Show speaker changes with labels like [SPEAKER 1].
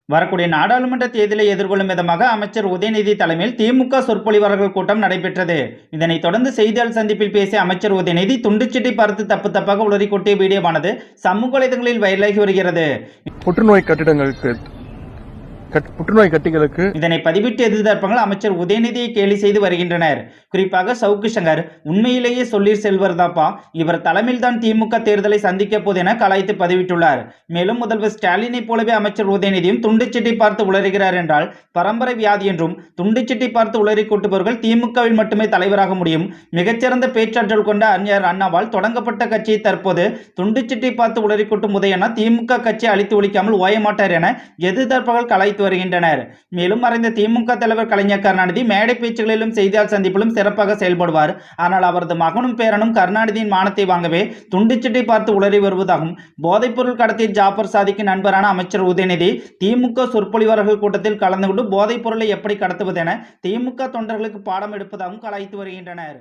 [SPEAKER 1] வரக்கூடிய நாடாளுமன்ற தேர்தலை எதிர்கொள்ளும் விதமாக அமைச்சர் உதயநிதி தலைமையில் திமுக சொற்பொழிவாளர்கள் கூட்டம் நடைபெற்றது. இதனைத் தொடர்ந்து செய்தியாளர் சந்திப்பில் பேசிய அமைச்சர் உதயநிதி துண்டுச்சீட்டை பார்த்து தப்பு தப்பாக உளறி கொட்டிய வீடியோவானது சமூக வலைதளங்களில் வைரலாகி வருகிறது.
[SPEAKER 2] புற்றுநோய் கட்டிகளுக்கு
[SPEAKER 1] இதனை பதிவிட்டு எதிர்த்தரப்புகள் அமைச்சர் உதயநிதியை கேலி செய்து வருகின்றனர். குறிப்பாக சவுக்கு சங்கர், உண்மையிலேயே சொல்லீர் செல்வர் தாப்பா, இவர் தலைமையில் தான் திமுக தேர்தலை சந்திக்க போது என கலாய்த்து பதிவிட்டுள்ளார். மேலும் முதல்வர் ஸ்டாலினை போலவே அமைச்சர் உதயநிதியும் துண்டுச்சீட்டை பார்த்து உளறுகிறார் என்றால் பரம்பரை வியாதி என்றும், துண்டுச்சீட்டை பார்த்து உளறி கொட்டுபவர்கள் திமுகவில் மட்டுமே தலைவராக முடியும். மிகச்சிறந்த பேச்சாற்றல் கொண்ட அறிஞர் அண்ணாவால் தொடங்கப்பட்ட கட்சியை தற்போது துண்டுச்சீட்டை பார்த்து உளறி கொட்டும் உதயனா திமுக கட்சியை அழித்து ஒழிக்காமல் ஓயமாட்டார் என எதிர்த்தரப்புகள் கலாய்த்து வருகின்றனர். மேலும் மறைந்த திமுக தலைவர் கலைஞர் கருணாநிதி மேடை பேச்சுகளிலும் செய்தியாளர் சந்திப்பிலும் சிறப்பாக செயல்படுவார். ஆனால் அவரது மகனும் பேரனும் கருணாநிதியின் மானத்தை வாங்கவே துண்டுச்சீட்டை பார்த்து உளறி வருவதாகவும், போதைப்பொருள் கடத்திய ஜாபர் சாதிக்கு நண்பரான அமைச்சர் உதயநிதி திமுக சொற்பொழிவாளர்கள் கூட்டத்தில் கலந்து கொண்டு போதைப் பொருளை எப்படி கடத்துவது என திமுக தொண்டர்களுக்கு பாடம் எடுப்பதாகவும் கலாய்த்து வருகின்றனர்.